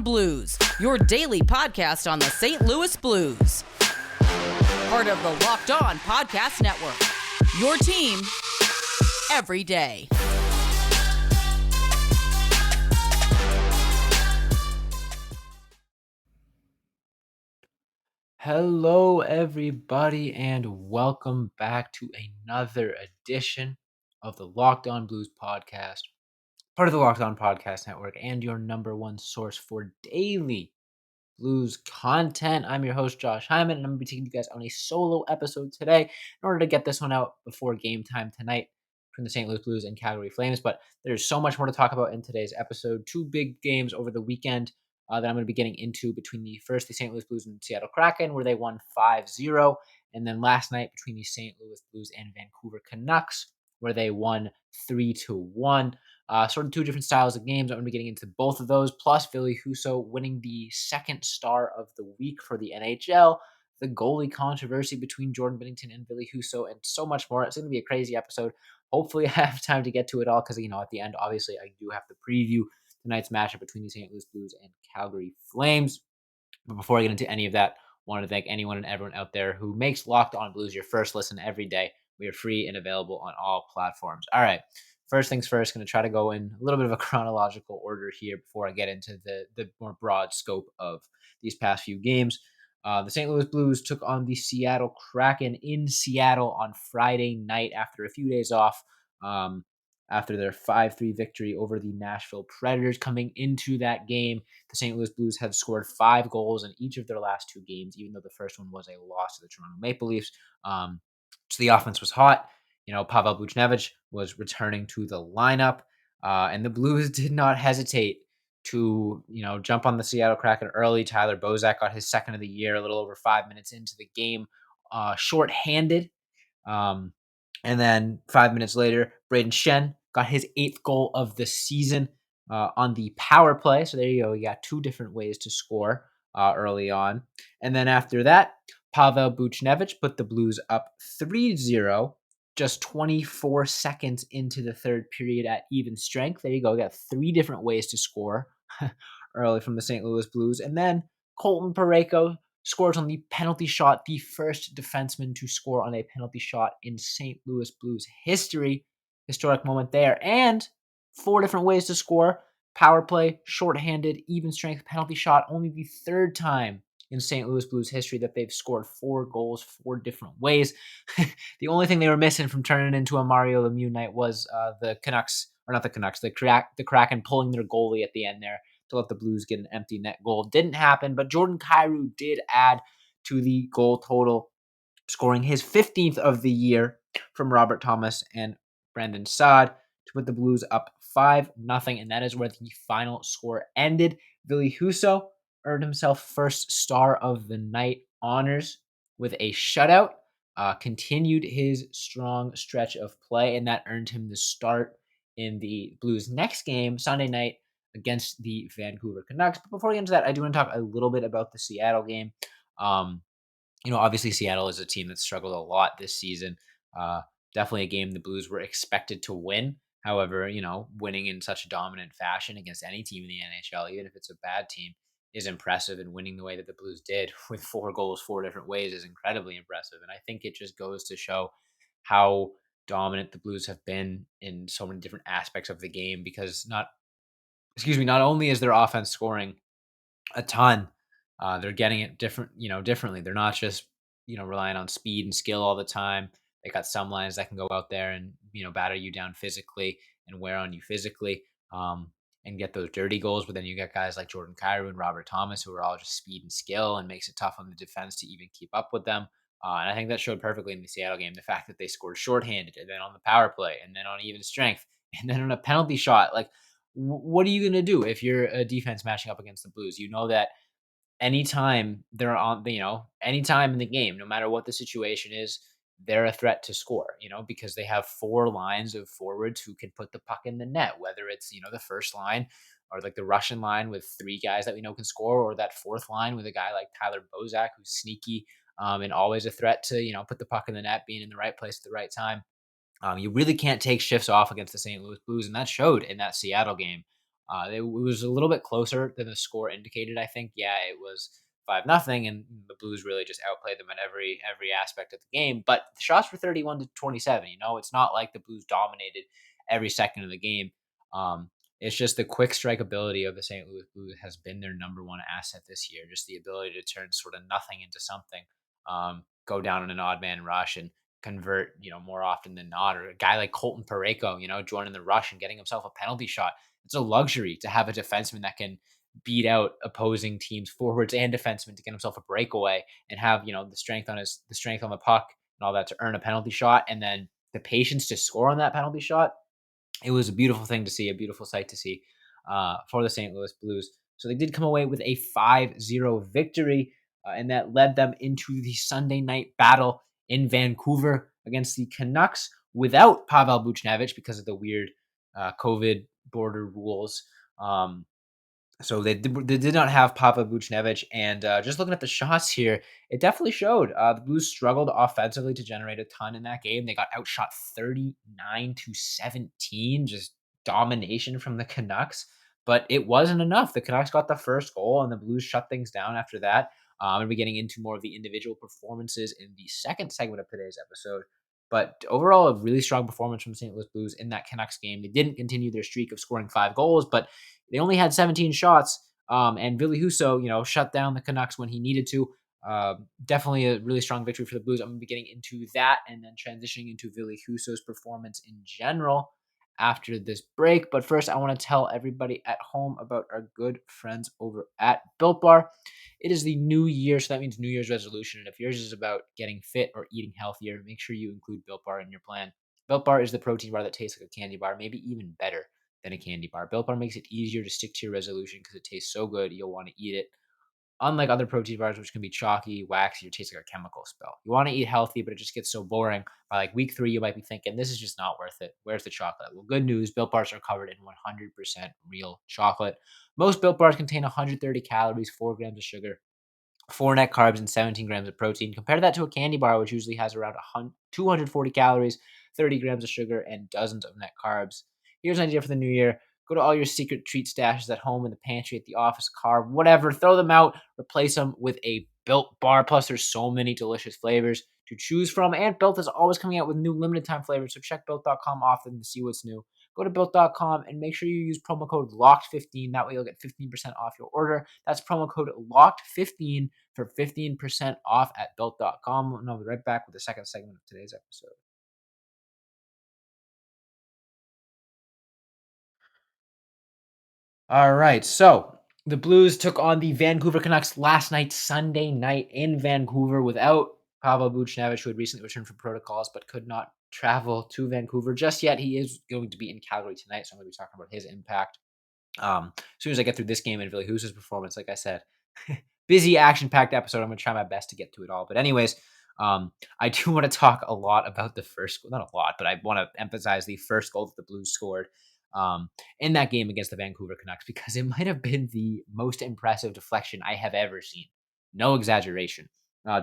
Blues, your daily podcast on the St. Louis Blues. Part of the Locked On Podcast Network, your team every day. Hello, everybody, and welcome back to another edition of the Locked On Blues podcast, part of the Locked On Podcast Network, and your number one source for daily Blues content. I'm your host, Josh Hyman, and I'm going to be taking you guys on a solo episode today in order to get this one out before game time tonight between the St. Louis Blues and Calgary Flames. But there's so much more to talk about in today's episode. Two big games over the weekend that I'm going to be getting into between the St. Louis Blues and the Seattle Kraken, where they won 5-0. And then last night between the St. Louis Blues and Vancouver Canucks, where they won 3-1. Sort of two different styles of games. I'm going to be getting into both of those, plus Ville Husso winning the second star of the week for the NHL, the goalie controversy between Jordan Binnington and Ville Husso, and so much more. It's going to be a crazy episode. Hopefully I have time to get to it all because, at the end, obviously, I do have to preview tonight's matchup between the St. Louis Blues and Calgary Flames. But before I get into any of that, I want to thank anyone and everyone out there who makes Locked On Blues your first listen every day. We are free and available on all platforms. All right. First things first, going to try to go in a little bit of a chronological order here before I get into the more broad scope of these past few games. The St. Louis Blues took on the Seattle Kraken in Seattle on Friday night after a few days off, after their 5-3 victory over the Nashville Predators. Coming into that game, the St. Louis Blues had scored 5 goals in each of their last 2 games, even though the first one was a loss to the Toronto Maple Leafs. So the offense was hot. Pavel Buchnevich was returning to the lineup, and the Blues did not hesitate to, jump on the Seattle Kraken early. Tyler Bozak got his second of the year a little over 5 minutes into the game, shorthanded. And then 5 minutes later, Braden Shen got his 8th goal of the season on the power play. So there you go. You got 2 different ways to score early on. And then after that, Pavel Buchnevich put the Blues up 3-0 just 24 seconds into the third period at even strength. There you go. You got 3 different ways to score early from the St. Louis Blues. And then Colton Parayko scores on the penalty shot, the first defenseman to score on a penalty shot in St. Louis Blues history. Historic moment there. And 4 different ways to score. Power play, shorthanded, even strength, penalty shot. Only the 3rd time in St.Louis Blues history that they've scored 4 goals 4 different ways. The only thing they were missing from turning into a Mario Lemieux night was the Kraken pulling their goalie at the end there to let the Blues get an empty net goal. Didn't happen, but Jordan Kyrou did add to the goal total, scoring his 15th of the year from Robert Thomas and Brandon Saad to put the Blues up 5-0, and that is where the final score ended. Ville Husso earned himself first star of the night honors with a shutout, continued his strong stretch of play, and that earned him the start in the Blues' next game, Sunday night, against the Vancouver Canucks. But before we get into that, I do want to talk a little bit about the Seattle game. Obviously Seattle is a team that struggled a lot this season. Definitely a game the Blues were expected to win. However, winning in such a dominant fashion against any team in the NHL, even if it's a bad team, is impressive, and winning the way that the Blues did with 4 goals 4 different ways is incredibly impressive. And I think it just goes to show how dominant the Blues have been in so many different aspects of the game, because not only is their offense scoring a ton, they're getting it differently. They're not just, relying on speed and skill all the time. They got some lines that can go out there and, batter you down physically and wear on you physically, and get those dirty goals. But then you got guys like Jordan Kyrou and Robert Thomas, who are all just speed and skill, and makes it tough on the defense to even keep up with them. And I think that showed perfectly in the Seattle game. The fact that they scored shorthanded, and then on the power play, and then on even strength, and then on a penalty shot. Like, what are you going to do if you're a defense matching up against the Blues? You know that anytime they're on, anytime in the game, no matter what the situation is, they're a threat to score, because they have 4 lines of forwards who can put the puck in the net, whether it's, the first line or like the Russian line with 3 guys that we know can score, or that 4th line with a guy like Tyler Bozak, who's sneaky, and always a threat to, put the puck in the net, being in the right place at the right time. You really can't take shifts off against the St. Louis Blues, and that showed in that Seattle game. It was a little bit closer than the score indicated. I think, yeah, it was 5-0, and the Blues really just outplayed them in every aspect of the game. But the shots were 31-27. It's not like the Blues dominated every second of the game. Um, it's just the quick strike ability of the St. Louis Blues has been their number one asset this year. Just the ability to turn sort of nothing into something, go down in an odd man rush and convert, more often than not. Or a guy like Colton Parayko, joining the rush and getting himself a penalty shot. It's a luxury to have a defenseman that can beat out opposing teams, forwards and defensemen, to get himself a breakaway and have the strength on the puck and all that to earn a penalty shot, and then the patience to score on that penalty shot. It was a beautiful thing to see, a beautiful sight to see for the St. Louis Blues. So they did come away with a 5-0 victory, and that led them into the Sunday night battle in Vancouver against the Canucks without Pavel Buchnevich because of the weird COVID border rules. So they did not have Papa Buchnevich, and just looking at the shots here, it definitely showed. The Blues struggled offensively to generate a ton in that game. They got outshot 39-17, just domination from the Canucks, but it wasn't enough. The Canucks got the first goal, and the Blues shut things down after that. I'm gonna be getting into more of the individual performances in the second segment of today's episode. But overall, a really strong performance from St. Louis Blues in that Canucks game. They didn't continue their streak of scoring 5 goals, but they only had 17 shots, and Billy Husso, shut down the Canucks when he needed to. Definitely a really strong victory for the Blues. I'm going to be getting into that and then transitioning into Billy Husso's performance in general after this break. But first, I want to tell everybody at home about our good friends over at Built Bar. It is the new year, so that means New Year's resolution. And if yours is about getting fit or eating healthier, make sure you include Built Bar in your plan. Built Bar is the protein bar that tastes like a candy bar, maybe even better than a candy bar. Built Bar makes it easier to stick to your resolution because it tastes so good you'll want to eat it. Unlike other protein bars, which can be chalky, waxy, or taste like a chemical spill. You want to eat healthy, but it just gets so boring. By like week 3, you might be thinking, this is just not worth it. Where's the chocolate? Well, good news, Built Bars are covered in 100% real chocolate. Most Built Bars contain 130 calories, 4 grams of sugar, 4 net carbs, and 17 grams of protein. Compare that to a candy bar, which usually has around 240 calories, 30 grams of sugar, and dozens of net carbs. Here's an idea for the new year. Go to all your secret treat stashes at home, in the pantry, at the office, car, whatever. Throw them out, replace them with a Built Bar. Plus, there's so many delicious flavors to choose from, and Built is always coming out with new limited time flavors, so check Built.com often to see what's new. Go to Built.com and make sure you use promo code LOCKED15. That way you'll get 15% off your order. That's promo code LOCKED15 for 15% off at Built.com. And I'll be right back with the second segment of today's episode. All right, so the Blues took on the Vancouver Canucks last night, Sunday night in Vancouver, without Pavel Buchnevich, who had recently returned from protocols but could not travel to Vancouver just yet. He is going to be in Calgary tonight, so I'm going to be talking about his impact. As soon as I get through this game and Billy Husso's performance, like I said, busy action-packed episode. I'm going to try my best to get to it all. But anyways, I do want to talk a lot about the first, not a lot, but I want to emphasize the first goal that the Blues scored in that game against the Vancouver Canucks, because it might have been the most impressive deflection I have ever seen. No exaggeration.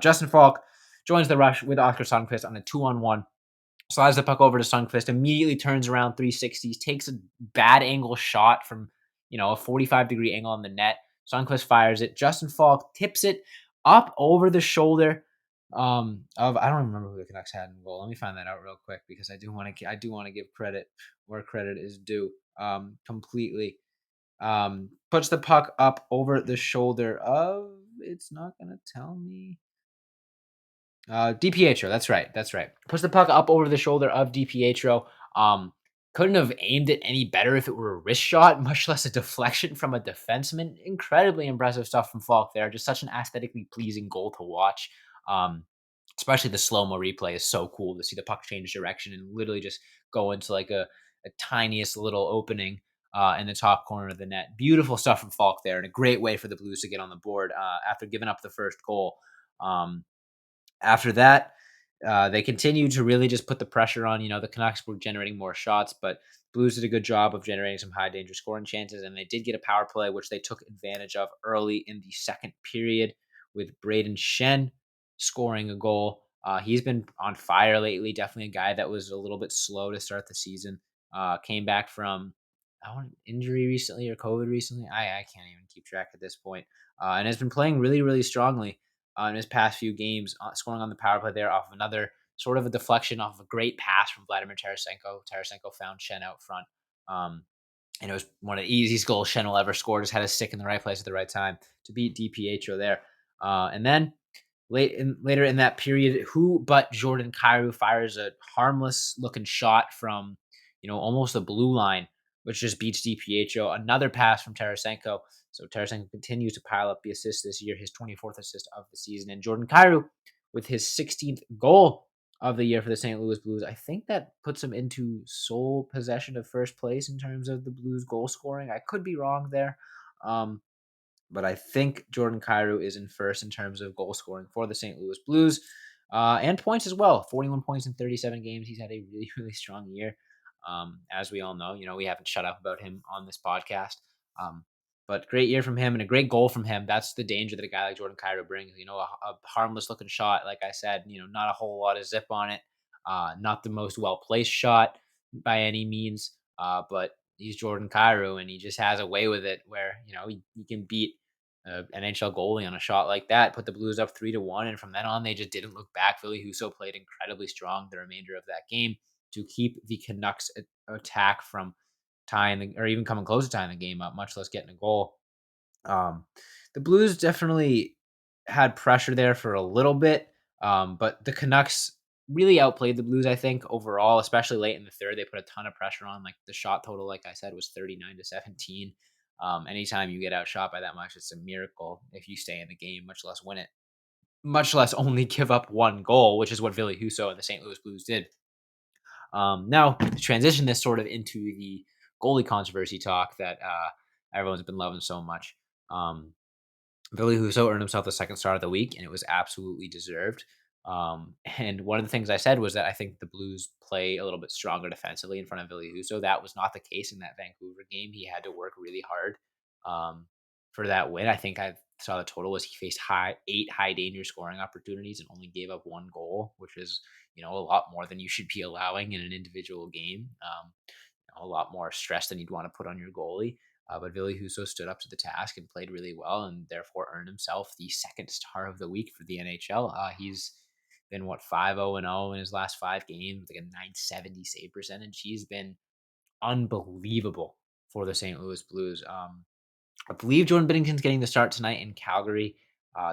Justin Falk joins the rush with Oscar Sundqvist on a 2-on-1. Slides the puck over to Sundqvist, immediately turns around 360s, takes a bad angle shot from, a 45-degree angle on the net. Sundqvist fires it. Justin Falk tips it up over the shoulder of, I don't remember who the Canucks had in goal. Let me find that out real quick, because I do want to give credit where credit is due. Completely. Puts the puck up over the shoulder of, it's not gonna tell me. DiPietro, that's right. That's right. Puts the puck up over the shoulder of DiPietro. Couldn't have aimed it any better if it were a wrist shot, much less a deflection from a defenseman. Incredibly impressive stuff from Falk there. Just such an aesthetically pleasing goal to watch. Especially the slow-mo replay is so cool to see the puck change direction and literally just go into like a tiniest little opening in the top corner of the net. Beautiful stuff from Falk there, and a great way for the Blues to get on the board after giving up the first goal. After that, they continued to really just put the pressure on. The Canucks were generating more shots, but Blues did a good job of generating some high danger scoring chances, and they did get a power play, which they took advantage of early in the second period with Braden Shen scoring a goal. He's been on fire lately. Definitely a guy that was a little bit slow to start the season. Came back from I want injury recently or COVID recently. I can't even keep track at this point. And has been playing really, really strongly in his past few games, scoring on the power play there off of another sort of a deflection off of a great pass from Vladimir Tarasenko. Tarasenko found Shen out front. Um, and it was one of the easiest goals Shen will ever score. Just had a stick in the right place at the right time to beat DiPietro there. And then later in that period, who but Jordan Kyrou fires a harmless looking shot from, almost the blue line, which just beats DiPietro. Another pass from Tarasenko. So Tarasenko continues to pile up the assists this year, his 24th assist of the season. And Jordan Kyrou with his 16th goal of the year for the St. Louis Blues. I think that puts him into sole possession of first place in terms of the Blues goal scoring. I could be wrong there. But I think Jordan Kyrou is in first in terms of goal scoring for the St. Louis Blues, and points as well. 41 points in 37 games. He's had a really, really strong year. As we all know, we haven't shut up about him on this podcast. But great year from him and a great goal from him. That's the danger that a guy like Jordan Kyrou brings. A harmless looking shot, like I said, not a whole lot of zip on it. Not the most well placed shot by any means. But he's Jordan Kyrou, and he just has a way with it where he can beat an NHL goalie on a shot like that, put the Blues up 3-1, and from then on they just didn't look back. Ville Husso played incredibly strong the remainder of that game to keep the Canucks attack from or even coming close to tying the game up, much less getting a goal. Um, the Blues definitely had pressure there for a little bit, but the Canucks really outplayed the Blues, I think, overall, especially late in the third. They put a ton of pressure on. Like the shot total, like I said, was 39-17. Anytime you get outshot by that much, it's a miracle if you stay in the game, much less win it, much less only give up one goal, which is what Ville Husso and the St. Louis Blues did. Now, to transition this sort of into the goalie controversy talk that everyone's been loving so much. Ville Husso earned himself the second star of the week, and it was absolutely deserved. And one of the things I said was that I think the Blues play a little bit stronger defensively in front of Ville Husso. That was not the case in that Vancouver game. He had to work really hard um, for that win. I think I saw the total was he faced eight high danger scoring opportunities and only gave up one goal, which is a lot more than you should be allowing in an individual game. A lot more stress than you'd want to put on your goalie. But Ville Husso stood up to the task and played really well, and therefore earned himself the second star of the week for the NHL. He's been 5-0-0 in his last 5 games with like a 970 save percentage. He's been unbelievable for the St. Louis Blues. I believe Jordan Binnington's getting the start tonight in Calgary.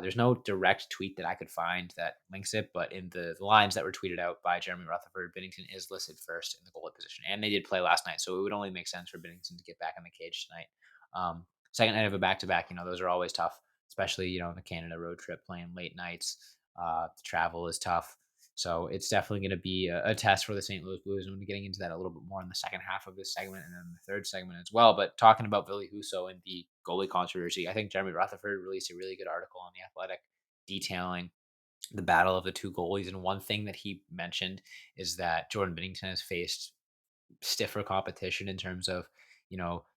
There's no direct tweet that I could find that links it, but in the lines that were tweeted out by Jeremy Rutherford, Binnington is listed first in the goalie position, and they did play last night, so it would only make sense for Binnington to get back in the cage tonight. Second night of a back-to-back, those are always tough, especially in the Canada road trip, playing late nights. The travel is tough. So it's definitely going to be a test for the St. Louis Blues. And we'll be getting into that a little bit more in the second half of this segment and then the third segment as well. But talking about Ville Husso and the goalie controversy, I think Jeremy Rutherford released a really good article on The Athletic detailing the battle of the two goalies. And one thing that he mentioned is that Jordan Binnington has faced stiffer competition in terms of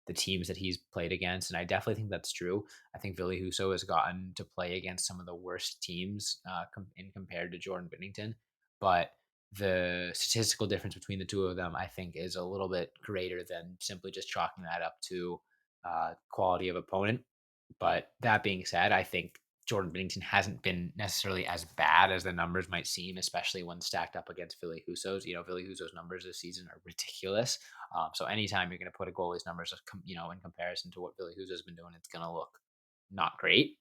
the teams that he's played against, and I definitely think that's true. I think Ville Husso has gotten to play against some of the worst teams in compared to Jordan Binnington, but the statistical difference between the two of them I think is a little bit greater than simply just chalking that up to quality of opponent. But that being said, I think Jordan Binnington hasn't been necessarily as bad as the numbers might seem, especially when stacked up against Ville Husso's. Ville Husso's numbers this season are ridiculous. So anytime you're going to put a goalie's numbers, in comparison to what Ville Husso's been doing, it's going to look not great.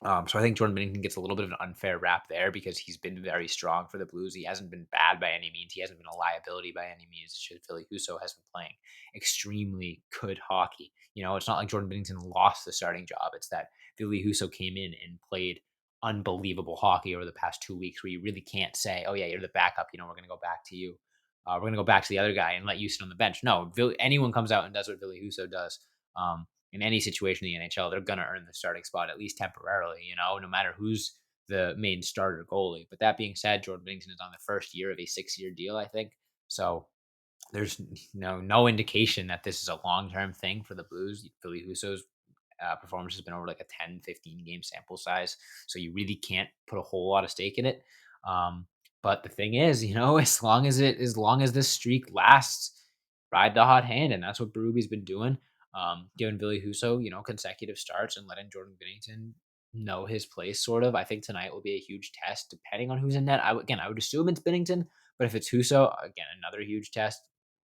So I think Jordan Binnington gets a little bit of an unfair rap there because he's been very strong for the Blues. He hasn't been bad by any means. He hasn't been a liability by any means. It's just Ville Husso has been playing extremely good hockey. It's not like Jordan Binnington lost the starting job. It's that Ville Husso came in and played unbelievable hockey over the past 2 weeks where you really can't say, oh, yeah, you're the backup. We're going to go back to you. We're going to go back to the other guy and let you sit on the bench. No, anyone comes out and does what Ville Husso does. In any situation in the NHL, they're going to earn the starting spot at least temporarily, no matter who's the main starter goalie. But that being said, Jordan Binnington is on the first year of a 6-year deal, I think. So there's no indication that this is a long-term thing for the Blues. Ville Husso's performance has been over like a 10-15 game sample size. So you really can't put a whole lot of stake in it. But the thing is, as long as this streak lasts, ride the hot hand, and that's what Berube's been doing. Giving Billy Husso, consecutive starts and letting Jordan Binnington know his place, sort of. I think tonight will be a huge test, depending on who's in net. I would assume it's Binnington, but if it's Husso, again, another huge test.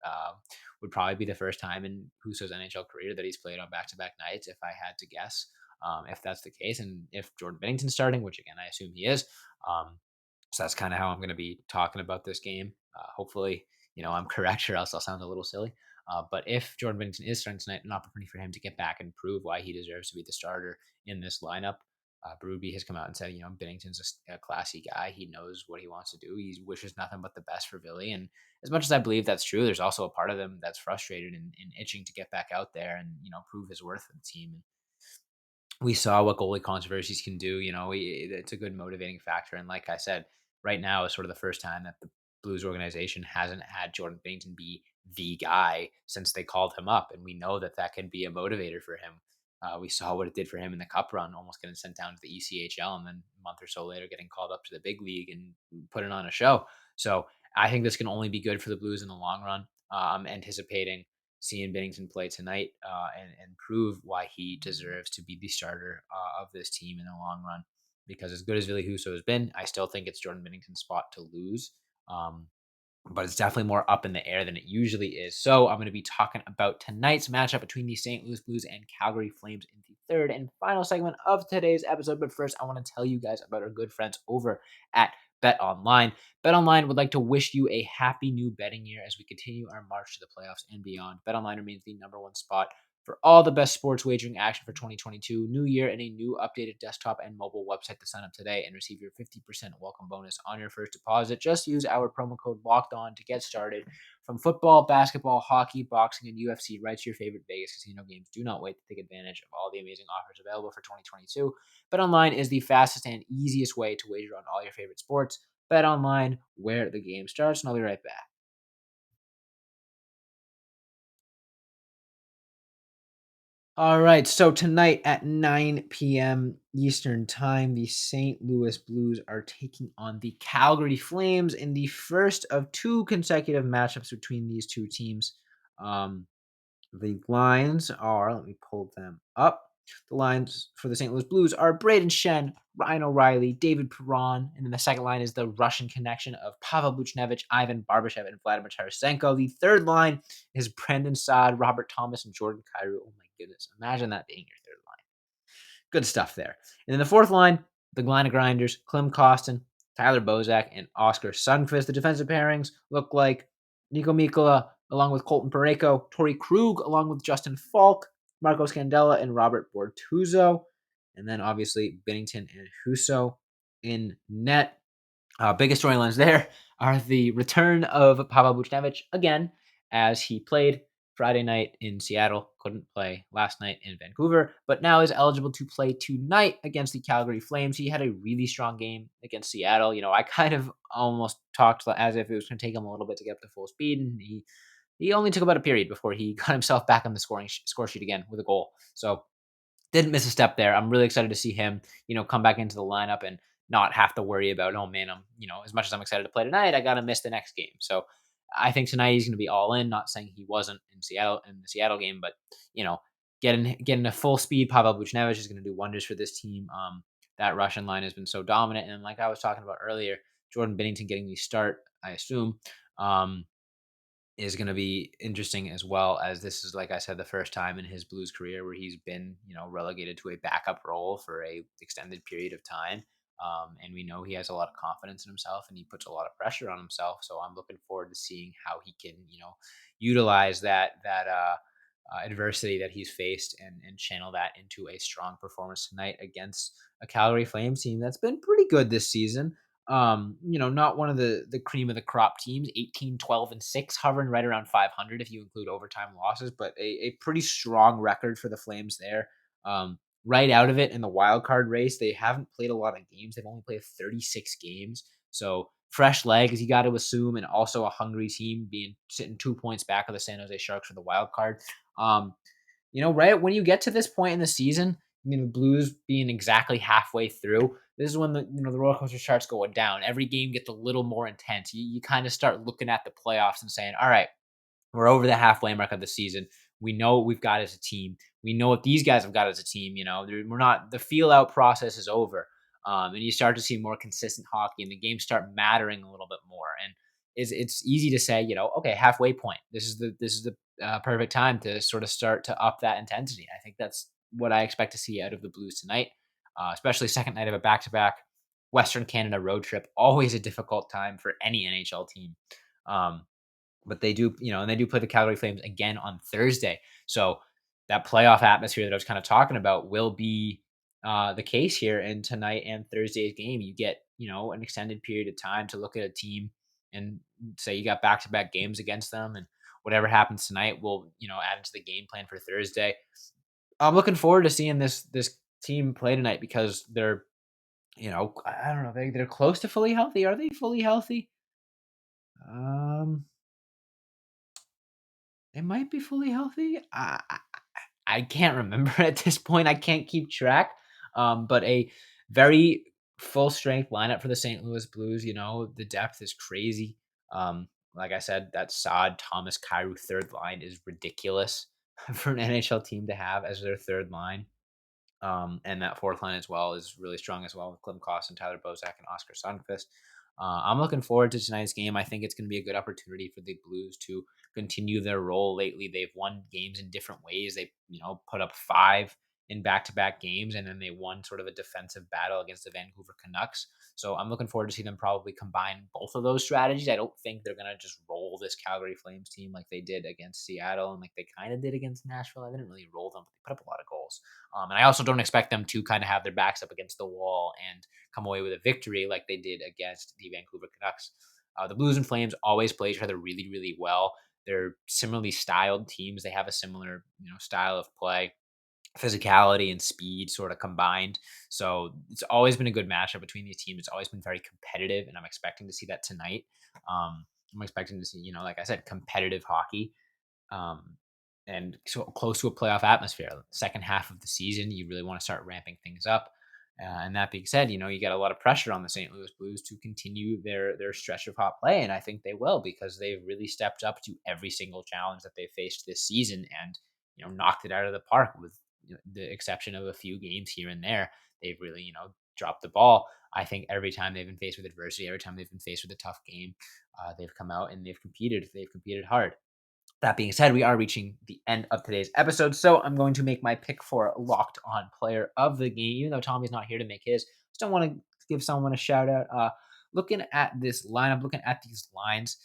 Uh, would probably be the first time in Husso's NHL career that he's played on back-to-back nights, if I had to guess. If that's the case, and if Jordan Binnington's starting, which again I assume he is, so that's kind of how I'm going to be talking about this game. Hopefully, I'm correct, or else I'll sound a little silly. But if Jordan Binnington is starting tonight, an opportunity for him to get back and prove why he deserves to be the starter in this lineup. Berube has come out and said, Binnington's a classy guy. He knows what he wants to do. He wishes nothing but the best for Billy. And as much as I believe that's true, there's also a part of him that's frustrated and itching to get back out there and, prove his worth for the team. We saw what goalie controversies can do. It's a good motivating factor. And like I said, right now is sort of the first time that the Blues organization hasn't had Jordan Binnington be the guy since they called him up. And we know that that can be a motivator for him. We saw what it did for him in the cup run, almost getting sent down to the ECHL, and then a month or so later getting called up to the big league and putting on a show. So I think this can only be good for the Blues in the long run. I'm anticipating seeing Binnington play tonight and prove why he deserves to be the starter of this team in the long run. Because as good as Ville Husso has been, I still think it's Jordan Binnington's spot to lose. Um, but it's definitely more up in the air than it usually is. So I'm going to be talking about tonight's matchup between the St. Louis Blues and Calgary Flames in the third and final segment of today's episode. But first, I want to tell you guys about our good friends over at Bet Online. Bet Online would like to wish you a happy new betting year as we continue our march to the playoffs and beyond. Bet Online remains the number one spot for all the best sports wagering action for 2022, new year, and a new updated desktop and mobile website to sign up today and receive your 50% welcome bonus on your first deposit. Just use our promo code Locked On to get started. From football, basketball, hockey, boxing, and UFC, right to your favorite Vegas casino games. Do not wait to take advantage of all the amazing offers available for 2022. BetOnline is the fastest and easiest way to wager on all your favorite sports. BetOnline, where the game starts, and I'll be right back. All right, so tonight at 9 p.m. Eastern Time, the St. Louis Blues are taking on the Calgary Flames in the first of two consecutive matchups between these two teams. The lines are, let me pull them up. The lines for the St. Louis Blues are Braden Shen, Ryan O'Reilly, David Perron, and then the second line is the Russian connection of Pavel Buchnevich, Ivan Barbashev, and Vladimir Tarasenko. The third line is Brendan Saad, Robert Thomas, and Jordan Kyrou. Oh my goodness, imagine that being your third line. Good stuff there. And then the fourth line, the line of grinders, Klim Kostin, Tyler Bozak, and Oscar Sundqvist. The defensive pairings look like Nico Mikkola along with Colton Parayko, Torrey Krug along with Justin Falk, Marco Scandella, and Robert Bortuzzo. And then obviously Binnington and Husso in net. Biggest storylines there are the return of Pavel Buchnevich again, as he played Friday night in Seattle, couldn't play last night in Vancouver, but now is eligible to play tonight against the Calgary Flames. He had a really strong game against Seattle. I kind of almost talked as if it was going to take him a little bit to get up to full speed, and he only took about a period before he got himself back on the score sheet again with a goal. So didn't miss a step there. I'm really excited to see him, come back into the lineup and not have to worry about, oh man, as much as I'm excited to play tonight, I got to miss the next game. So I think tonight he's going to be all in. Not saying he wasn't in the Seattle game, but getting a full speed Pavel Buchnevich is going to do wonders for this team. That Russian line has been so dominant, and like I was talking about earlier, Jordan Binnington getting the start, I assume. Is going to be interesting, as well, as this is, like I said, the first time in his Blues career where he's been, relegated to a backup role for a extended period of time. And we know he has a lot of confidence in himself and he puts a lot of pressure on himself. So I'm looking forward to seeing how he can, utilize that adversity that he's faced and channel that into a strong performance tonight against a Calgary Flames team that's been pretty good this season. Not one of the cream of the crop teams, 18, 12, and 6, hovering right around 500 if you include overtime losses, but a pretty strong record for the Flames there. Right out of it in the wild card race, they haven't played a lot of games. They've only played 36 games. So fresh legs, you got to assume, and also a hungry team being sitting 2 points back of the San Jose Sharks for the wild card. Right when you get to this point in the season, the Blues being exactly halfway through, this is when the roller coaster starts going down. Every game gets a little more intense. You kind of start looking at the playoffs and saying, all right, We're over the halfway mark of the season. We know what we've got as a team. We know what these guys have got as a team. We're not, the feel out process is over. And you start to see more consistent hockey and the games start mattering a little bit more. And it's easy to say, okay, halfway point. This is the perfect time to sort of start to up that intensity. I think that's what I expect to see out of the Blues tonight, especially second night of a back-to-back Western Canada road trip. Always a difficult time for any NHL team. Um, but they do, and they do play the Calgary Flames again on Thursday. So that playoff atmosphere that I was kind of talking about will be the case here in tonight and Thursday's game. You get, an extended period of time to look at a team and say you got back-to-back games against them, and whatever happens tonight will, add into the game plan for Thursday. I'm looking forward to seeing this team play tonight because they're, I don't know, they're close to fully healthy. Are they fully healthy? Um, They might be fully healthy. I can't remember at this point. I can't keep track. But a very full strength lineup for the St. Louis Blues. The depth is crazy. Like I said, that Saad Thomas Kyrou third line is ridiculous for an NHL team to have as their third line. And that fourth line as well is really strong as well with Klim Kostin, Tyler Bozak, and Oscar Sundqvist. I'm looking forward to tonight's game. I think it's going to be a good opportunity for the Blues to continue their role. Lately, they've won games in different ways. They, put up 5 in back-to-back games, and then they won sort of a defensive battle against the Vancouver Canucks. So I'm looking forward to see them probably combine both of those strategies. I don't think they're going to just roll this Calgary Flames team like they did against Seattle and like they kind of did against Nashville. I didn't really roll them, but they put up a lot of goals. And I also don't expect them to kind of have their backs up against the wall and come away with a victory like they did against the Vancouver Canucks. The Blues and Flames always play each other really, really well. They're similarly styled teams. They have a similar, style of play, physicality and speed sort of combined. So it's always been a good matchup between these teams. It's always been very competitive, and I'm expecting to see that tonight. I'm expecting to see, like I said, competitive hockey. Um, and so close to a playoff atmosphere. Second half of the season, you really want to start ramping things up. And that being said, you got a lot of pressure on the St. Louis Blues to continue their stretch of hot play, and I think they will because they've really stepped up to every single challenge that they faced this season, and knocked it out of the park with the exception of a few games here and there. They've really dropped the ball. I think every time they've been faced with adversity, every time they've been faced with a tough game, they've come out and they've competed. They've competed hard. That being said, we are reaching the end of today's episode, so I'm going to make my pick for locked on player of the game. Even though Tommy's not here to make his, just don't want to give someone a shout out. Looking at this lineup, looking at these lines,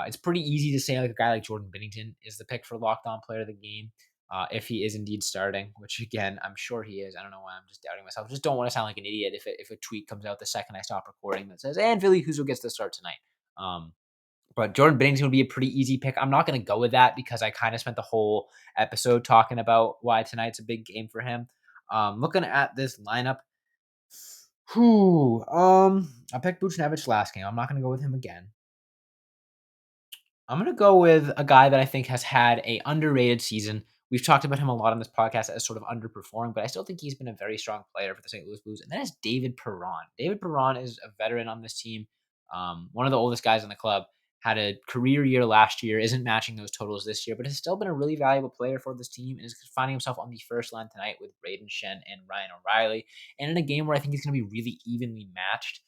it's pretty easy to say like a guy like Jordan Binnington is the pick for locked on player of the game. If he is indeed starting, which again, I'm sure he is. I don't know why I'm just doubting myself. Just don't want to sound like an idiot if a tweet comes out the second I stop recording that says, and Billy Huzo gets to start tonight. But Jordan Binnington would be a pretty easy pick. I'm not going to go with that because I kind of spent the whole episode talking about why tonight's a big game for him. Looking at this lineup, I picked Buchnevich last game. I'm not going to go with him again. I'm going to go with a guy that I think has had a underrated season. We've talked about him a lot on this podcast as sort of underperforming, but I still think he's been a very strong player for the St. Louis Blues, and that is David Perron. David Perron is a veteran on this team, one of the oldest guys in the club. Had a career year last year, isn't matching those totals this year, but has still been a really valuable player for this team and is finding himself on the first line tonight with Braden Shen and Ryan O'Reilly, and in a game where I think he's going to be really evenly matched.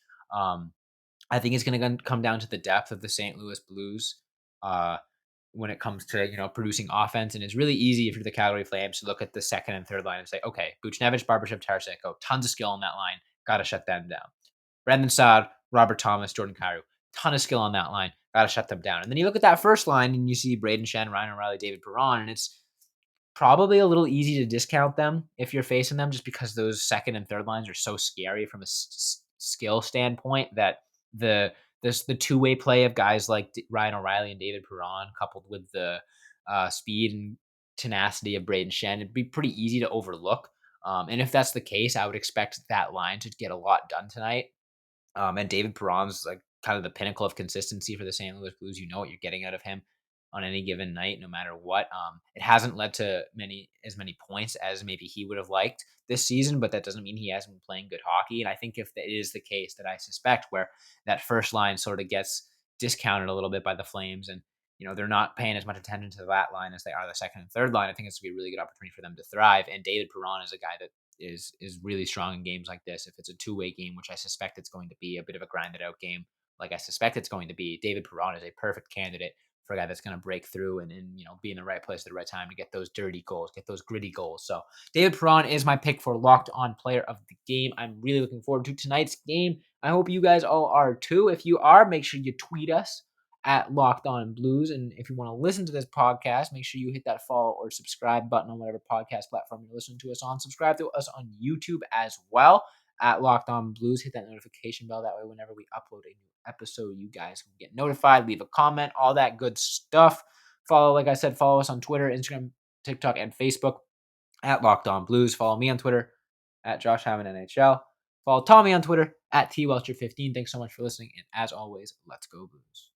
I think it's going to come down to the depth of the St. Louis Blues uh, when it comes to producing offense. And it's really easy if you're the Calgary Flames to look at the second and third line and say, okay, Buchnevich, Barbashev, Tarasenko, tons of skill on that line, got to shut them down. Brendan Saad, Robert Thomas, Jordan Kyrou, ton of skill on that line, got to shut them down. And then you look at that first line and you see Braden Shen, Ryan O'Reilly, David Perron, and it's probably a little easy to discount them if you're facing them just because those second and third lines are so scary from a skill standpoint that the two-way play of guys like Ryan O'Reilly and David Perron coupled with the speed and tenacity of Braden Shen, it'd be pretty easy to overlook. And if that's the case, I would expect that line to get a lot done tonight. And David Perron's like kind of the pinnacle of consistency for the St. Louis Blues. You know what you're getting out of him on any given night, no matter what. It hasn't led to as many points as maybe he would have liked this season, but that doesn't mean he hasn't been playing good hockey. And I think if that is the case that I suspect, where that first line sort of gets discounted a little bit by the Flames, and they're not paying as much attention to that line as they are the second and third line. I think it's going to be a really good opportunity for them to thrive. And David Perron is a guy that is really strong in games like this. If it's a two-way game, which I suspect it's going to be, a bit of a grinded out game, like I suspect it's going to be, David Perron is a perfect candidate for a guy that's going to break through and be in the right place at the right time to get those dirty goals, get those gritty goals. So David Perron is my pick for Locked On Player of the Game. I'm really looking forward to tonight's game. I hope you guys all are too. If you are, make sure you tweet us at Locked On Blues. And if you want to listen to this podcast, make sure you hit that follow or subscribe button on whatever podcast platform you're listening to us on. Subscribe to us on YouTube as well at Locked On Blues. Hit that notification bell. That way, whenever we upload a new episode, you guys can get notified, leave a comment, all that good stuff. Like I said, follow us on Twitter, Instagram, TikTok, and Facebook at Locked On Blues. Follow me on Twitter at Josh Hammond NHL. Follow Tommy on Twitter at TWelcher15. Thanks so much for listening. And as always, let's go Blues.